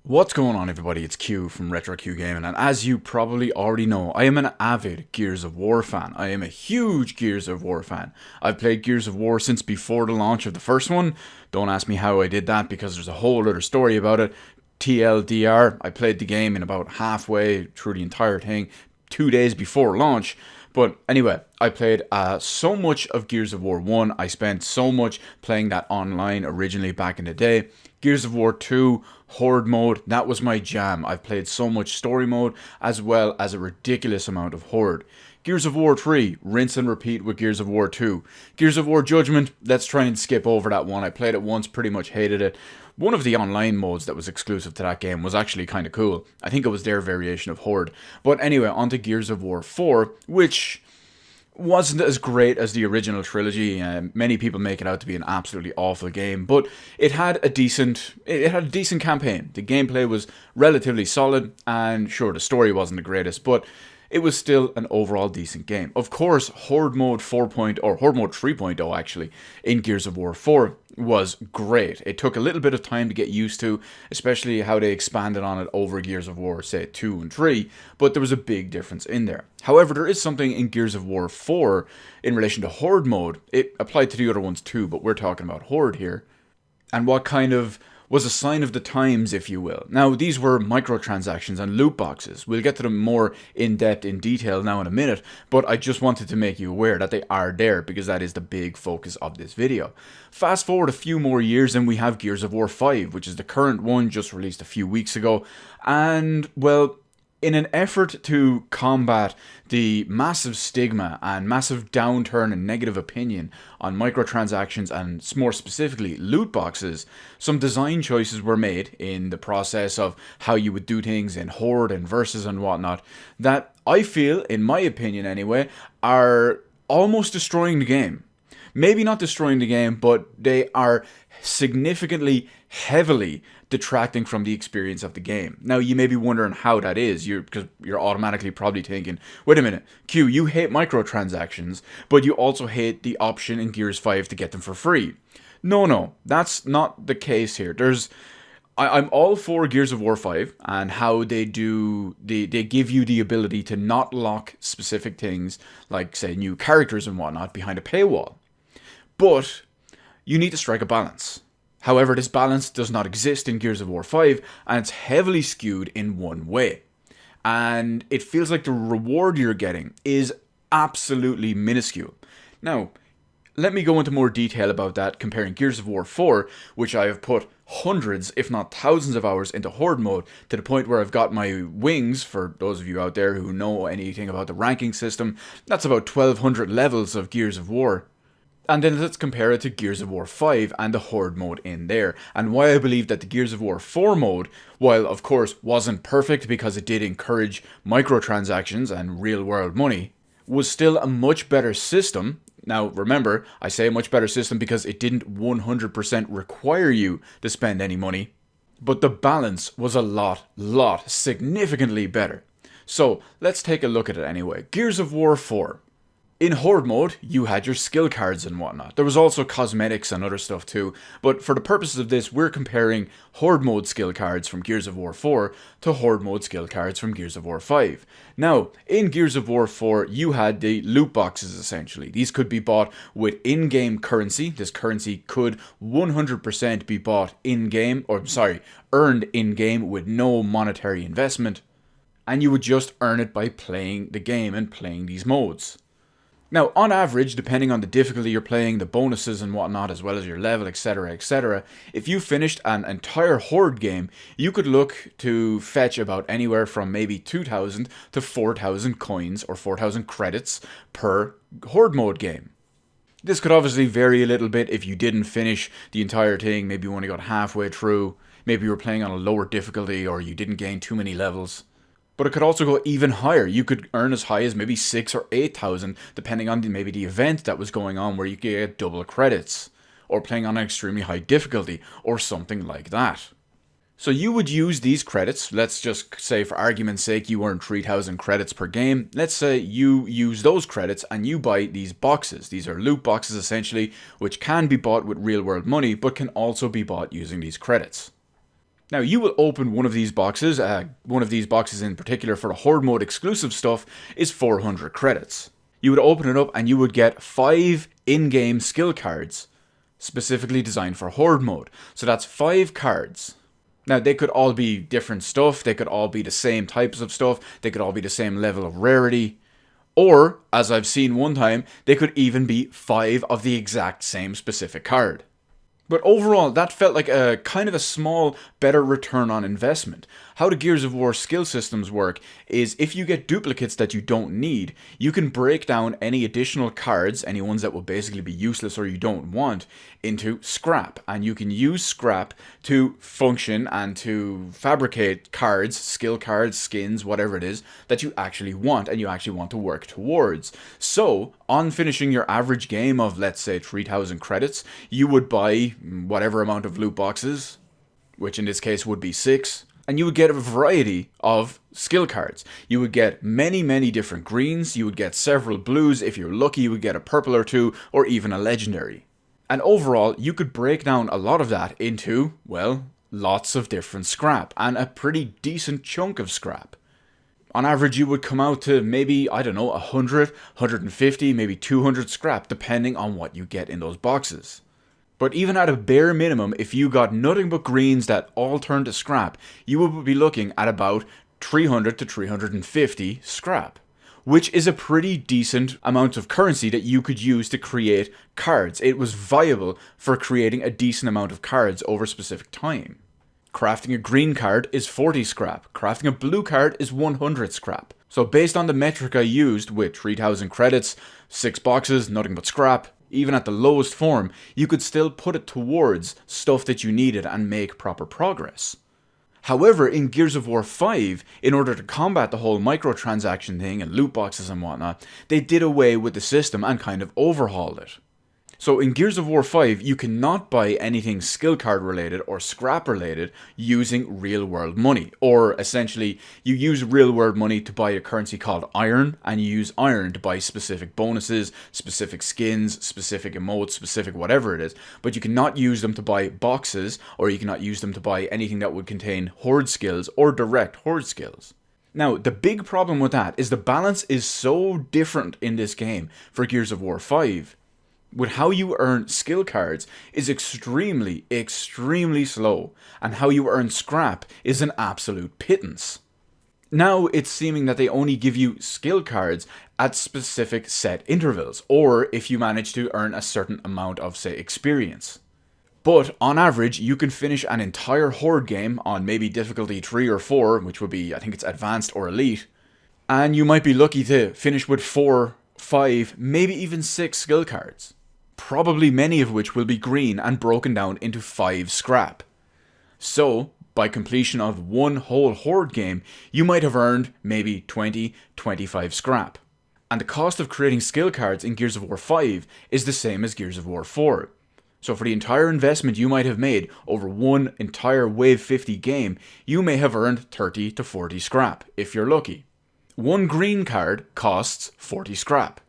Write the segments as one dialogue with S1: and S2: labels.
S1: What's going on, everybody? It's Q from RetroQ Gaming, and as you probably already know, I am an avid Gears of War fan. I am a huge Gears of War fan. I've played Gears of War since before the launch of the first one. Don't ask me how I did that because there's a whole other story about it. TLDR, I played the game in about halfway through the entire thing, 2 days before launch. But anyway, I played so much of Gears of War 1. I spent so much playing that online originally back in the day. Gears of War 2, Horde mode, that was my jam. I've played so much story mode as well as a ridiculous amount of Horde. Gears of War 3, rinse and repeat with Gears of War 2. Gears of War Judgment, let's try and skip over that one. I played it once, pretty much hated it. One of the online modes that was exclusive to that game was actually kind of cool. I think it was their variation of Horde. But anyway, on to Gears of War 4, which wasn't as great as the original trilogy. Many people make it out to be an absolutely awful game, but it had a decent campaign. The gameplay was relatively solid, and sure, the story wasn't the greatest, but it was still an overall decent game. Of course, Horde Mode 4.0, or Horde Mode 3.0 actually, in Gears of War 4 was great. It took a little bit of time to get used to, especially how they expanded on it over Gears of War, say, 2 and 3, but there was a big difference in there. However, there is something in Gears of War 4 in relation to Horde Mode. It applied to the other ones too, but we're talking about Horde here. And what kind of was a sign of the times, if you will. Now, these were microtransactions and loot boxes. We'll get to them more in depth, in detail now in a minute, but I just wanted to make you aware that they are there because that is the big focus of this video. Fast forward a few more years and we have Gears of War 5, which is the current one, just released a few weeks ago, and, well, in an effort to combat the massive stigma and massive downturn and negative opinion on microtransactions and more specifically loot boxes, some design choices were made in the process of how you would do things in Horde and Versus and whatnot that I feel, in my opinion anyway, are almost destroying the game. Maybe not destroying the game, but they are significantly, heavily detracting from the experience of the game. Now, you may be wondering how that is, because you're automatically probably thinking, wait a minute, Q, you hate microtransactions, but you also hate the option in Gears 5 to get them for free. No, that's not the case here. I'm all for Gears of War 5 and how they give you the ability to not lock specific things, like, say, new characters and whatnot, behind a paywall. But you need to strike a balance. However, this balance does not exist in Gears of War 5, and it's heavily skewed in one way. And it feels like the reward you're getting is absolutely minuscule. Now, let me go into more detail about that, comparing Gears of War 4, which I have put hundreds, if not thousands of hours into Horde mode, to the point where I've got my wings, for those of you out there who know anything about the ranking system, that's about 1200 levels of Gears of War. And then let's compare it to Gears of War 5 and the Horde mode in there, and why I believe that the Gears of War 4 mode, while of course wasn't perfect because it did encourage microtransactions and real world money, was still a much better system. Now remember, I say a much better system because it didn't 100% require you to spend any money, but the balance was a lot, significantly better. So let's take a look at it anyway. Gears of War 4. In Horde mode, you had your skill cards and whatnot. There was also cosmetics and other stuff too, but for the purposes of this, we're comparing Horde mode skill cards from Gears of War 4 to Horde mode skill cards from Gears of War 5. Now, in Gears of War 4, you had the loot boxes essentially. These could be bought with in-game currency. This currency could 100% be bought in-game, earned in-game with no monetary investment, and you would just earn it by playing the game and playing these modes. Now, on average, depending on the difficulty you're playing, the bonuses and whatnot, as well as your level, etc., if you finished an entire Horde game, you could look to fetch about anywhere from maybe 2,000 to 4,000 coins or 4,000 credits per Horde mode game. This could obviously vary a little bit if you didn't finish the entire thing, maybe you only got halfway through, maybe you were playing on a lower difficulty or you didn't gain too many levels. But it could also go even higher. You could earn as high as maybe 6,000 or 8,000, depending on maybe the event that was going on where you could get double credits, or playing on an extremely high difficulty, or something like that. So you would use these credits. Let's just say, for argument's sake, you earn 3,000 credits per game. Let's say you use those credits and you buy these boxes. These are loot boxes essentially, which can be bought with real world money, but can also be bought using these credits. Now, you will open one of these boxes. One of these boxes in particular for the Horde mode exclusive stuff is 400 credits. You would open it up and you would get 5 in-game skill cards specifically designed for Horde mode. So that's 5 cards. Now, they could all be different stuff. They could all be the same types of stuff. They could all be the same level of rarity. Or, as I've seen one time, they could even be 5 of the exact same specific card. But overall, that felt like a kind of a small, better return on investment. How the Gears of War skill systems work is if you get duplicates that you don't need, you can break down any additional cards, any ones that will basically be useless or you don't want, into scrap. And you can use scrap to function and to fabricate cards, skill cards, skins, whatever it is, that you actually want and you actually want to work towards. So, on finishing your average game of, let's say, 3,000 credits, you would buy whatever amount of loot boxes, which in this case would be 6, and you would get a variety of skill cards. You would get many different greens, you would get several blues, if you're lucky you would get a purple or 2, or even a legendary. And overall, you could break down a lot of that into, well, lots of different scrap, and a pretty decent chunk of scrap. On average, you would come out to maybe, I don't know, 100, 150, maybe 200 scrap, depending on what you get in those boxes. But even at a bare minimum, if you got nothing but greens that all turn to scrap, you would be looking at about 300 to 350 scrap, which is a pretty decent amount of currency that you could use to create cards. It was viable for creating a decent amount of cards over a specific time. Crafting a green card is 40 scrap. Crafting a blue card is 100 scrap. So based on the metric I used with 3,000 credits, 6 boxes, nothing but scrap, even at the lowest form, you could still put it towards stuff that you needed and make proper progress. However, in Gears of War 5, in order to combat the whole microtransaction thing and loot boxes and whatnot, they did away with the system and kind of overhauled it. So in Gears of War 5, you cannot buy anything skill card related or scrap related using real world money. Or essentially, you use real world money to buy a currency called iron, and you use iron to buy specific bonuses, specific skins, specific emotes, specific whatever it is. But you cannot use them to buy boxes, or you cannot use them to buy anything that would contain Horde skills or direct Horde skills. Now, the big problem with that is the balance is so different in this game for Gears of War 5. With how you earn skill cards is extremely slow, and how you earn scrap is an absolute pittance. Now it's seeming that they only give you skill cards at specific set intervals, or if you manage to earn a certain amount of, say, experience. But on average, you can finish an entire Horde game on maybe difficulty 3 or 4, which would be, I think it's advanced or elite, and you might be lucky to finish with 4, 5, maybe even 6 skill cards. Probably many of which will be green and broken down into 5 scrap. So, by completion of one whole Horde game, you might have earned maybe 20, 25 scrap. And the cost of creating skill cards in Gears of War 5 is the same as Gears of War 4. So for the entire investment you might have made over one entire Wave 50 game, you may have earned 30 to 40 scrap, if you're lucky. One green card costs 40 scrap.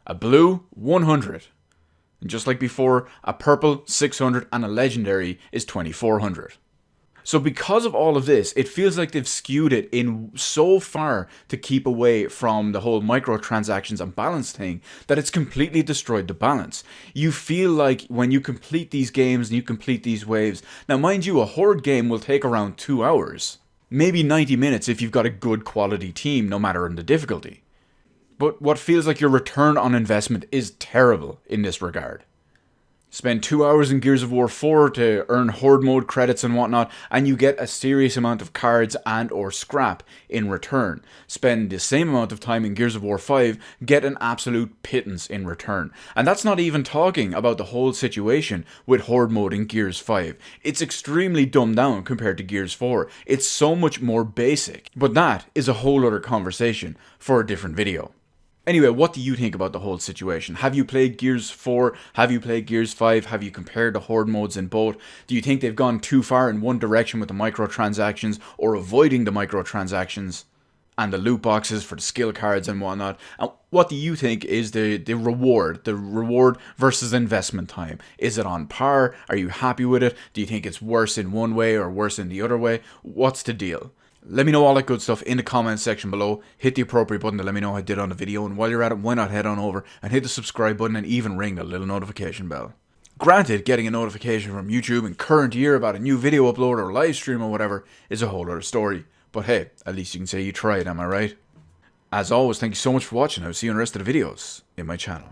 S1: A blue, 100. And just like before, a purple, 600, and a legendary is 2400. So because of all of this, it feels like they've skewed it in so far to keep away from the whole microtransactions and balance thing that it's completely destroyed the balance. You feel like when you complete these games and you complete these waves, now mind you, a Horde game will take around 2 hours. Maybe 90 minutes if you've got a good quality team, no matter in the difficulty. But what feels like your return on investment is terrible in this regard. Spend 2 hours in Gears of War 4 to earn Horde mode credits and whatnot, and you get a serious amount of cards and or scrap in return. Spend the same amount of time in Gears of War 5, get an absolute pittance in return. And that's not even talking about the whole situation with Horde mode in Gears 5. It's extremely dumbed down compared to Gears 4. It's so much more basic. But that is a whole other conversation for a different video. Anyway, what do you think about the whole situation? Have you played Gears 4? Have you played Gears 5? Have you compared the Horde modes in both? Do you think they've gone too far in one direction with the microtransactions or avoiding the microtransactions? and the loot boxes for the skill cards and whatnot. And what do you think is the reward versus investment time? Is it on par? Are you happy with it? Do you think it's worse in one way or worse in the other way? What's the deal? Let me know all that good stuff in the comments section below. Hit the appropriate button to let me know how I did on the video, and while you're at it, why not head on over and hit the subscribe button and even ring the little notification bell. Granted, getting a notification from YouTube in current year about a new video upload or live stream or whatever is a whole other story. But hey, at least you can say you tried, am I right? As always, thank you so much for watching. I'll see you in the rest of the videos in my channel.